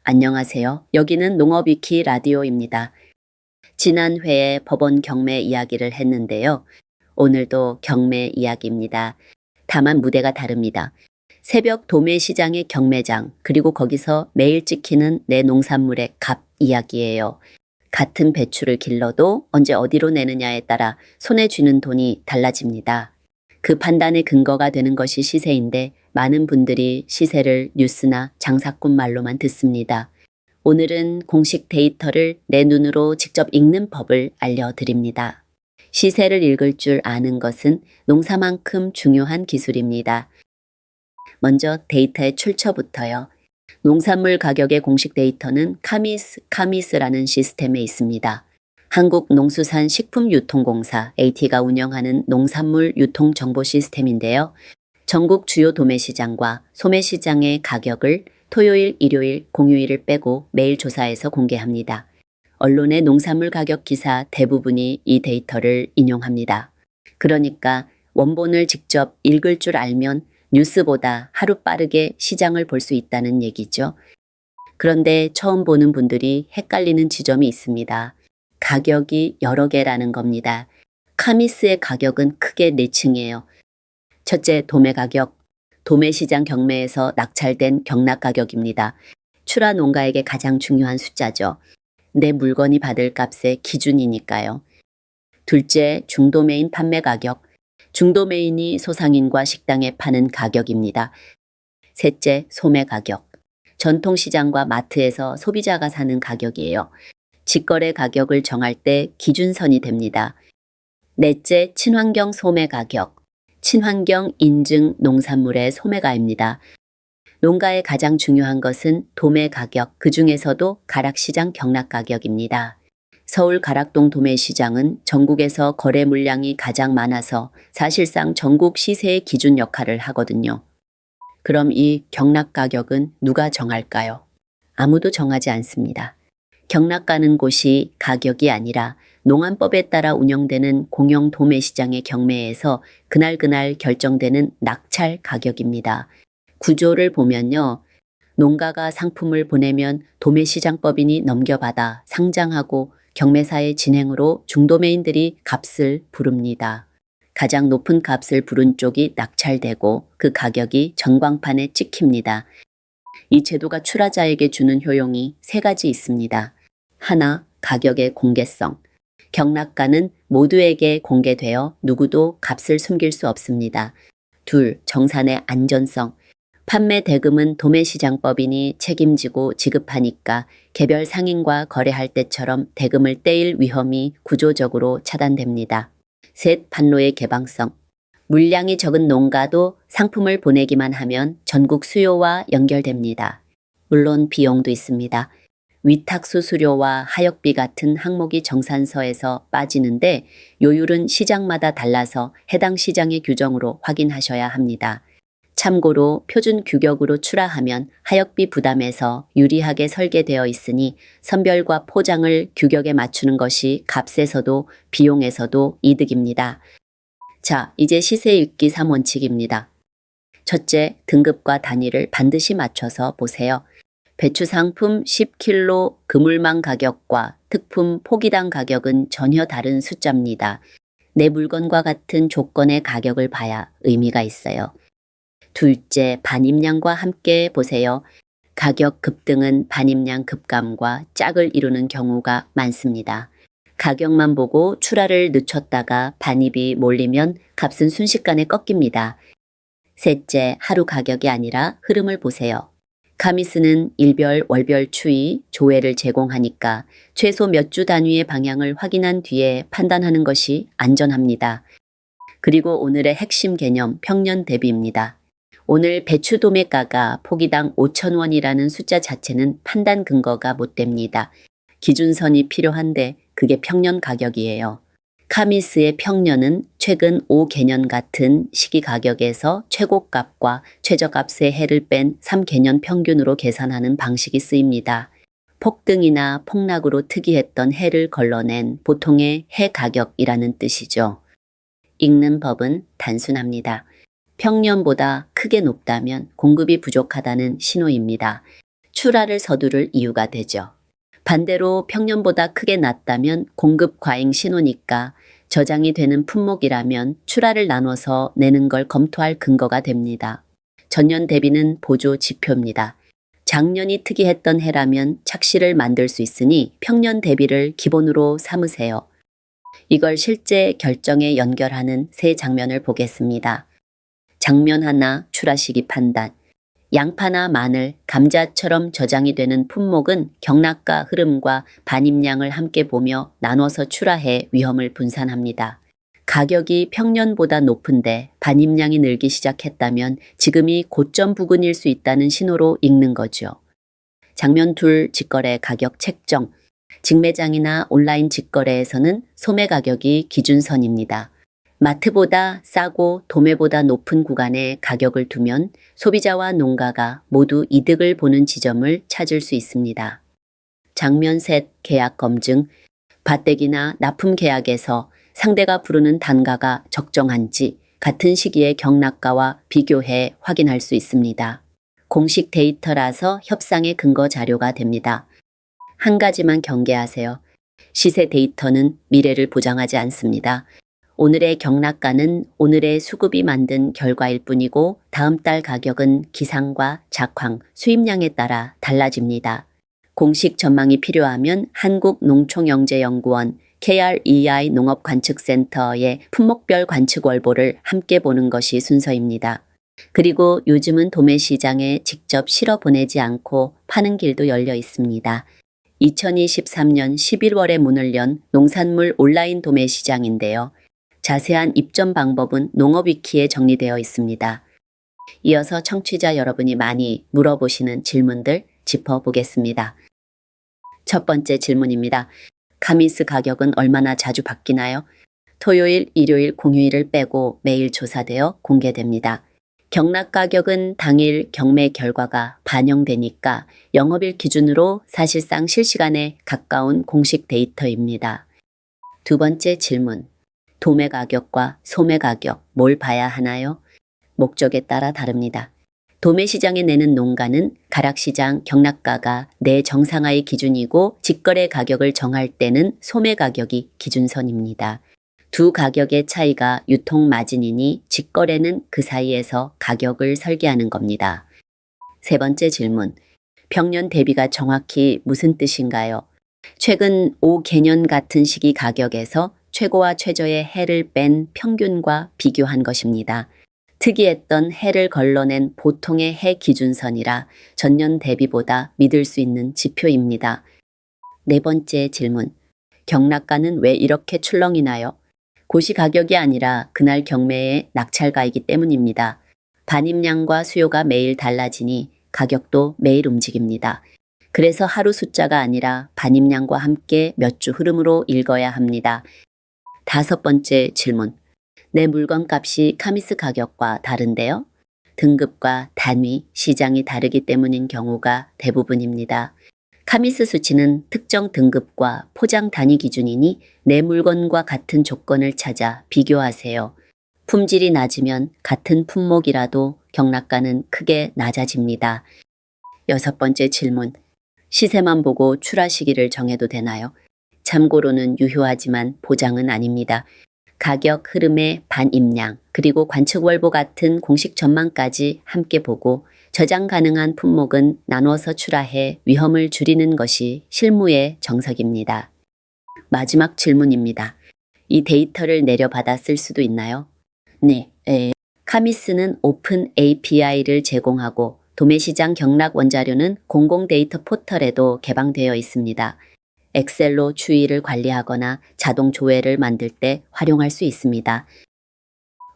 안녕하세요. 여기는 농업위키 라디오입니다. 지난 회에 법원 경매 이야기를 했는데요. 오늘도 경매 이야기입니다. 다만 무대가 다릅니다. 새벽 도매시장의 경매장, 그리고 거기서 매일 찍히는 내 농산물의 값 이야기예요. 같은 배추를 길러도 언제 어디로 내느냐에 따라 손에 쥐는 돈이 달라집니다. 그 판단의 근거가 되는 것이 시세인데 많은 분들이 시세를 뉴스나 장사꾼 말로만 듣습니다. 오늘은 공식 데이터를 내 눈으로 직접 읽는 법을 알려드립니다. 시세를 읽을 줄 아는 것은 농사만큼 중요한 기술입니다. 먼저 데이터의 출처부터요. 농산물 가격의 공식 데이터는 카미스라는 시스템에 있습니다. 한국농수산식품유통공사 AT가 운영하는 농산물 유통 정보 시스템인데요. 전국 주요 도매시장과 소매시장의 가격을 토요일, 일요일, 공휴일을 빼고 매일 조사해서 공개합니다. 언론의 농산물 가격 기사 대부분이 이 데이터를 인용합니다. 그러니까 원본을 직접 읽을 줄 알면 뉴스보다 하루 빠르게 시장을 볼 수 있다는 얘기죠. 그런데 처음 보는 분들이 헷갈리는 지점이 있습니다. 가격이 여러 개라는 겁니다. 카미스의 가격은 크게 4층이에요. 첫째, 도매 가격. 도매시장 경매에서 낙찰된 경락 가격입니다. 출하 농가에게 가장 중요한 숫자죠. 내 물건이 받을 값의 기준이니까요. 둘째, 중도매인 판매 가격. 중도매인이 소상인과 식당에 파는 가격입니다. 셋째, 소매 가격. 전통시장과 마트에서 소비자가 사는 가격이에요. 직거래 가격을 정할 때 기준선이 됩니다. 넷째, 친환경 소매 가격. 친환경 인증 농산물의 소매가입니다. 농가에 가장 중요한 것은 도매 가격, 그 중에서도 가락시장 경락 가격입니다. 서울 가락동 도매시장은 전국에서 거래 물량이 가장 많아서 사실상 전국 시세의 기준 역할을 하거든요. 그럼 이 경락 가격은 누가 정할까요? 아무도 정하지 않습니다. 경락 가는 곳이 가격이 아니라 농안법에 따라 운영되는 공영 도매시장의 경매에서 그날 결정되는 낙찰 가격입니다. 구조를 보면요. 농가가 상품을 보내면 도매시장법인이 넘겨받아 상장하고 경매사의 진행으로 중도매인들이 값을 부릅니다. 가장 높은 값을 부른 쪽이 낙찰되고 그 가격이 전광판에 찍힙니다. 이 제도가 출하자에게 주는 효용이 3가지 있습니다. 하나, 가격의 공개성. 경락가는 모두에게 공개되어 누구도 값을 숨길 수 없습니다. 둘, 정산의 안전성. 판매 대금은 도매시장법인이 책임지고 지급하니까 개별 상인과 거래할 때처럼 대금을 떼일 위험이 구조적으로 차단됩니다. 셋, 판로의 개방성. 물량이 적은 농가도 상품을 보내기만 하면 전국 수요와 연결됩니다. 물론 비용도 있습니다. 위탁 수수료와 하역비 같은 항목이 정산서에서 빠지는데 요율은 시장마다 달라서 해당 시장의 규정으로 확인하셔야 합니다. 참고로 표준 규격으로 출하하면 하역비 부담에서 유리하게 설계되어 있으니 선별과 포장을 규격에 맞추는 것이 값에서도 비용에서도 이득입니다. 자, 이제 시세 읽기 3원칙입니다. 첫째, 등급과 단위를 반드시 맞춰서 보세요. 배추 상품 10kg 그물망 가격과 특품 포기당 가격은 전혀 다른 숫자입니다. 내 물건과 같은 조건의 가격을 봐야 의미가 있어요. 둘째, 반입량과 함께 보세요. 가격 급등은 반입량 급감과 짝을 이루는 경우가 많습니다. 가격만 보고 출하를 늦췄다가 반입이 몰리면 값은 순식간에 꺾입니다. 셋째, 하루 가격이 아니라 흐름을 보세요. 카미스는 일별, 월별 추이, 조회를 제공하니까 최소 몇 주 단위의 방향을 확인한 뒤에 판단하는 것이 안전합니다. 그리고 오늘의 핵심 개념 평년 대비입니다. 오늘 배추 도매가가 포기당 5,000원이라는 숫자 자체는 판단 근거가 못 됩니다. 기준선이 필요한데 그게 평년 가격이에요. 카미스의 평년은 최근 5개년 같은 시기 가격에서 최고값과 최저값의 해를 뺀 3개년 평균으로 계산하는 방식이 쓰입니다. 폭등이나 폭락으로 특이했던 해를 걸러낸 보통의 해 가격이라는 뜻이죠. 읽는 법은 단순합니다. 평년보다 크게 높다면 공급이 부족하다는 신호입니다. 출하를 서두를 이유가 되죠. 반대로 평년보다 크게 낮다면 공급 과잉 신호니까 저장이 되는 품목이라면 출하를 나눠서 내는 걸 검토할 근거가 됩니다. 전년 대비는 보조 지표입니다. 작년이 특이했던 해라면 착시를 만들 수 있으니 평년 대비를 기본으로 삼으세요. 이걸 실제 결정에 연결하는 세 장면을 보겠습니다. 장면 하나, 출하 시기 판단. 양파나 마늘, 감자처럼 저장이 되는 품목은 경락가 흐름과 반입량을 함께 보며 나눠서 출하해 위험을 분산합니다. 가격이 평년보다 높은데 반입량이 늘기 시작했다면 지금이 고점 부근일 수 있다는 신호로 읽는 거죠. 장면 둘, 직거래 가격 책정. 직매장이나 온라인 직거래에서는 소매 가격이 기준선입니다. 마트보다 싸고 도매보다 높은 구간에 가격을 두면 소비자와 농가가 모두 이득을 보는 지점을 찾을 수 있습니다. 장면 셋, 계약 검증. 밭대기나 납품 계약에서 상대가 부르는 단가가 적정한지 같은 시기의 경락가와 비교해 확인할 수 있습니다. 공식 데이터라서 협상의 근거 자료가 됩니다. 한 가지만 경계하세요. 시세 데이터는 미래를 보장하지 않습니다. 오늘의 경락가는 오늘의 수급이 만든 결과일 뿐이고 다음 달 가격은 기상과 작황, 수입량에 따라 달라집니다. 공식 전망이 필요하면 한국농촌영재연구원 KREI 농업관측센터의 품목별 관측 월보를 함께 보는 것이 순서입니다. 그리고 요즘은 도매시장에 직접 실어 보내지 않고 파는 길도 열려 있습니다. 2023년 11월에 문을 연 농산물 온라인 도매시장인데요. 자세한 입점 방법은 농업위키에 정리되어 있습니다. 이어서 청취자 여러분이 많이 물어보시는 질문들 짚어보겠습니다. 첫 번째 질문입니다. 카미스 가격은 얼마나 자주 바뀌나요? 토요일, 일요일, 공휴일을 빼고 매일 조사되어 공개됩니다. 경락 가격은 당일 경매 결과가 반영되니까 영업일 기준으로 사실상 실시간에 가까운 공식 데이터입니다. 두 번째 질문. 도매 가격과 소매 가격 뭘 봐야 하나요? 목적에 따라 다릅니다. 도매 시장에 내는 농가는 가락시장 경락가가 내 정상화의 기준이고 직거래 가격을 정할 때는 소매 가격이 기준선입니다. 두 가격의 차이가 유통 마진이니 직거래는 그 사이에서 가격을 설계하는 겁니다. 세 번째 질문. 평년 대비가 정확히 무슨 뜻인가요? 최근 5개년 같은 시기 가격에서 최고와 최저의 해를 뺀 평균과 비교한 것입니다. 특이했던 해를 걸러낸 보통의 해 기준선이라 전년 대비보다 믿을 수 있는 지표입니다. 네 번째 질문. 경락가는 왜 이렇게 출렁이나요? 고시 가격이 아니라 그날 경매의 낙찰가이기 때문입니다. 반입량과 수요가 매일 달라지니 가격도 매일 움직입니다. 그래서 하루 숫자가 아니라 반입량과 함께 몇 주 흐름으로 읽어야 합니다. 다섯 번째 질문. 내 물건 값이 카미스 가격과 다른데요? 등급과 단위, 시장이 다르기 때문인 경우가 대부분입니다. 카미스 수치는 특정 등급과 포장 단위 기준이니 내 물건과 같은 조건을 찾아 비교하세요. 품질이 낮으면 같은 품목이라도 경락가는 크게 낮아집니다. 여섯 번째 질문. 시세만 보고 출하 시기를 정해도 되나요? 참고로는 유효하지만 보장은 아닙니다. 가격 흐름의 반입량, 그리고 관측월보 같은 공식 전망까지 함께 보고 저장 가능한 품목은 나눠서 출하해 위험을 줄이는 것이 실무의 정석입니다. 마지막 질문입니다. 이 데이터를 내려받아 쓸 수도 있나요? 네, 카미스는 오픈 API를 제공하고 도매시장 경락 원자료는 공공 데이터 포털에도 개방되어 있습니다. 엑셀로 추이를 관리하거나 자동 조회를 만들 때 활용할 수 있습니다.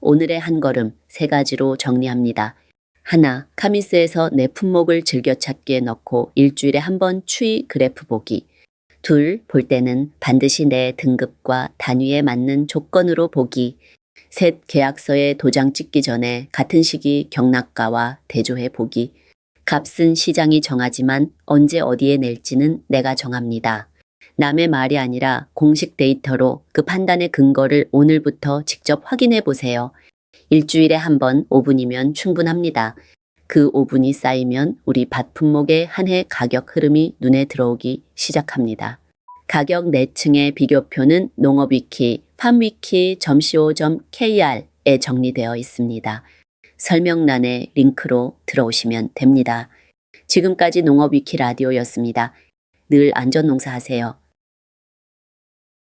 오늘의 한 걸음 세 가지로 정리합니다. 하나, 카미스에서 내 품목을 즐겨찾기에 넣고 일주일에 한 번 추이 그래프 보기. 둘, 볼 때는 반드시 내 등급과 단위에 맞는 조건으로 보기. 셋, 계약서에 도장 찍기 전에 같은 시기 경락가와 대조해 보기. 값은 시장이 정하지만 언제 어디에 낼지는 내가 정합니다. 남의 말이 아니라 공식 데이터로 그 판단의 근거를 오늘부터 직접 확인해 보세요. 일주일에 한 번 5분이면 충분합니다. 그 5분이 쌓이면 우리 밭 품목의 한 해 가격 흐름이 눈에 들어오기 시작합니다. 가격 내층의 비교표는 농업위키, farmwiki.co.kr에 정리되어 있습니다. 설명란에 링크로 들어오시면 됩니다. 지금까지 농업위키 라디오였습니다. 늘 안전농사하세요.